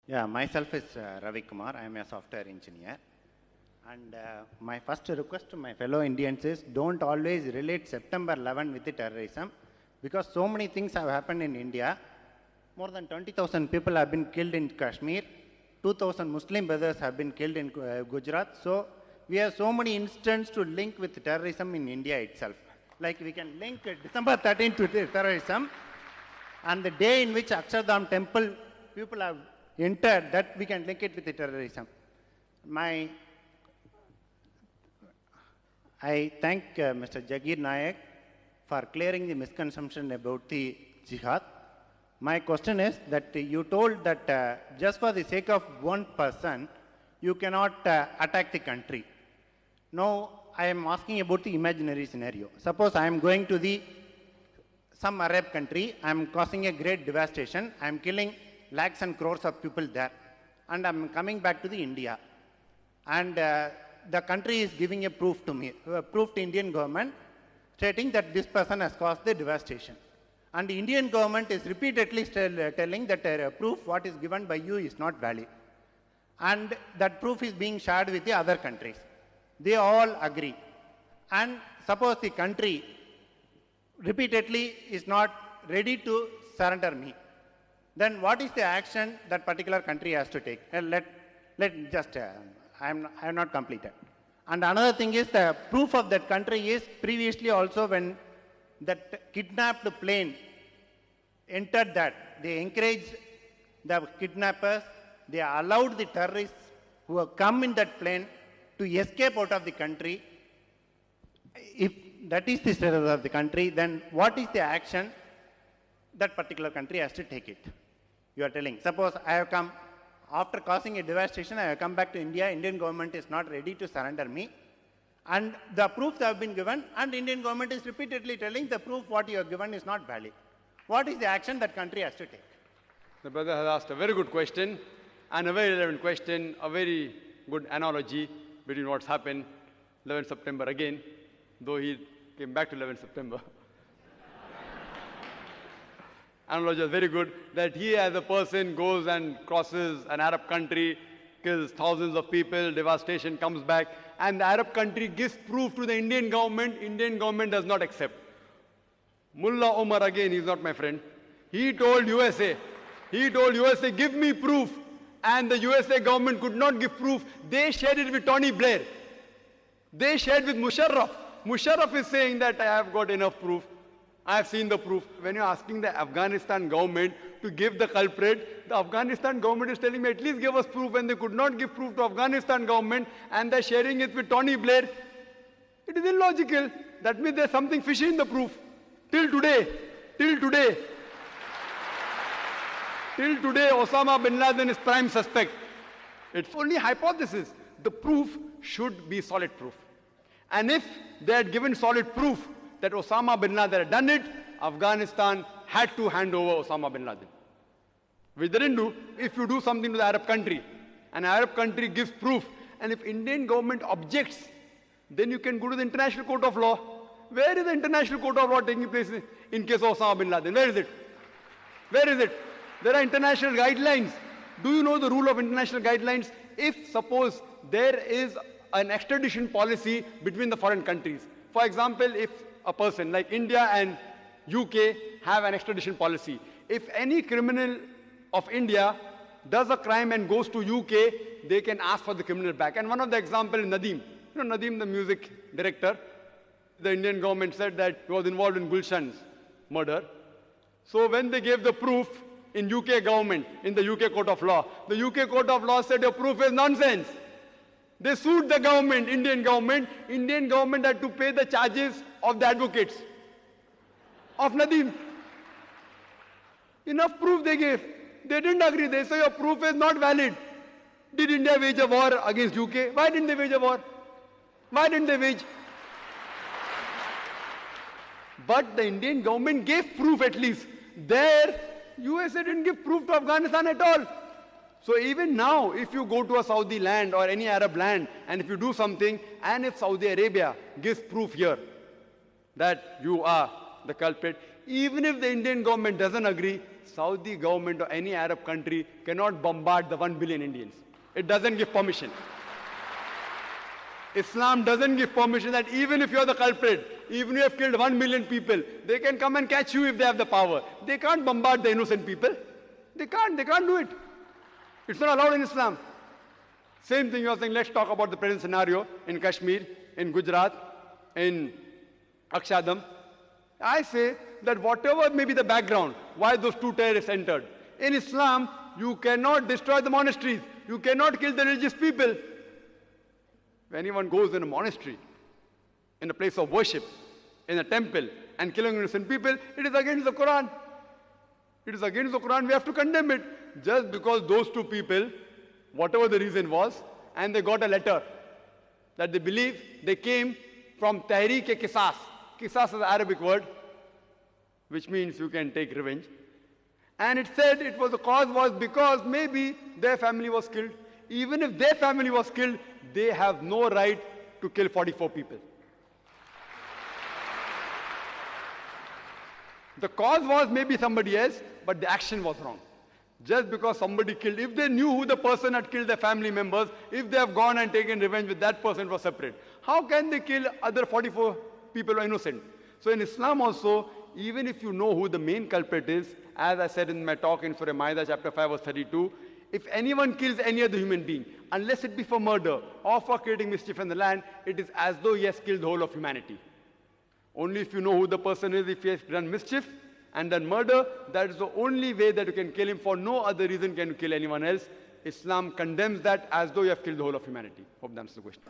Yeah, myself is Ravi Kumar. I am a software engineer. And my first request to my fellow Indians is don't always relate September 11 with the terrorism, because so many things have happened in India. More than 20,000 people have been killed in Kashmir. 2,000 Muslim brothers have been killed in Gujarat. So we have so many instances to link with terrorism in India itself. Like we can link December 13th to terrorism, and the day in which Akshardham temple people have entered, that we can link it with the terrorism. I thank Mr. Zakir Naik for clearing the misconception about the jihad. My question is that you told that just for the sake of one person, you cannot attack the country. Now, I am asking about the imaginary scenario. Suppose I am going to some Arab country, I am causing a great devastation, I am killing lakhs and crores of people there, and I am coming back to the India. And the country is giving a proof to me, proof to Indian government, stating that this person has caused the devastation. And the Indian government is repeatedly telling that proof what is given by you is not valid. And that proof is being shared with the other countries. They all agree. And suppose the country repeatedly is not ready to surrender me, then what is the action that particular country has to take? I have not completed. And another thing is the proof of that country is previously also when that kidnapped plane entered that, they encouraged the kidnappers, they allowed the terrorists who have come in that plane to escape out of the country. If that is the status of the country, then what is the action that particular country has to take it? You are telling, suppose I have come, after causing a devastation, I have come back to India, Indian government is not ready to surrender me, and the proofs have been given, and Indian government is repeatedly telling the proof what you have given is not valid. What is the action that country has to take? The brother has asked a very good question, and a very relevant question, a very good analogy between what's happened 11 September again, though he came back to 11 September. Analogy is very good, that he as a person goes and crosses an Arab country, kills thousands of people, devastation comes back, and the Arab country gives proof to the Indian government does not accept. Mullah Omar again, he's not my friend. He told USA, give me proof. And the USA government could not give proof. They shared it with Tony Blair. They shared with Musharraf. Musharraf is saying that I have got enough proof. I have seen the proof. When you're asking the Afghanistan government to give the culprit, the Afghanistan government is telling me at least give us proof, and they could not give proof to Afghanistan government, and they're sharing it with Tony Blair. It is illogical. That means there's something fishy in the proof. Till today, Osama bin Laden is prime suspect. It's only hypothesis. The proof should be solid proof. And if they had given solid proof that Osama bin Laden had done it, Afghanistan had to hand over Osama bin Laden. Which they didn't do. If you do something to the Arab country, an Arab country gives proof, and if Indian government objects, then you can go to the International Court of Law. Where is the International Court of Law taking place in case of Osama bin Laden? Where is it? Where is it? There are international guidelines. Do you know the rule of international guidelines? If suppose there is an extradition policy between the foreign countries. For example, if a person like India and UK have an extradition policy, if any criminal of India does a crime and goes to UK, they can ask for the criminal back. And one of the examples is Nadeem. You know Nadeem, the music director. The Indian government said that he was involved in Gulshan's murder. So when they gave the proof in UK government, in the UK Court of Law, the UK Court of Law said your proof is nonsense. They sued the government, Indian government. Indian government had to pay the charges of the advocates of Nadeem. Enough proof they gave. They didn't agree. They say your proof is not valid. Did India wage a war against UK? Why didn't they wage a war? Why didn't they wage? But the Indian government gave proof at least. There, USA didn't give proof to Afghanistan at all. So even now, if you go to a Saudi land or any Arab land, and if you do something, and if Saudi Arabia gives proof here that you are the culprit, even if the Indian government doesn't agree, Saudi government or any Arab country cannot bombard the 1 billion Indians. It doesn't give permission. Islam doesn't give permission that even if you're the culprit, even if you have killed 1 million people, they can come and catch you if they have the power. They can't bombard the innocent people. They can't do it. It's not allowed in Islam. Same thing you're saying, let's talk about the present scenario in Kashmir, in Gujarat, in Akshadam. I say that whatever may be the background, why those two terrorists entered, in Islam, you cannot destroy the monasteries. You cannot kill the religious people. If anyone goes in a monastery, in a place of worship, in a temple, and killing innocent people, it is against the Quran. It is against the Quran. We have to condemn it. Just because those two people, whatever the reason was, and they got a letter that they believe they came from Tahrik-e-Qisas. Qisas is an Arabic word, which means you can take revenge. And it said it was the cause was because maybe their family was killed. Even if their family was killed, they have no right to kill 44 people. The cause was maybe somebody else, but the action was wrong. Just because somebody killed, if they knew who the person had killed their family members, if they have gone and taken revenge with that person, it was separate. How can they kill other 44 people who are innocent? So in Islam also, even if you know who the main culprit is, as I said in my talk in Surah Ma'idah chapter 5 verse 32, if anyone kills any other human being, unless it be for murder or for creating mischief in the land, it is as though he has killed the whole of humanity. Only if you know who the person is, if he has done mischief and done murder, that is the only way that you can kill him. For no other reason can you kill anyone else. Islam condemns that as though you have killed the whole of humanity. Hope that answers the question.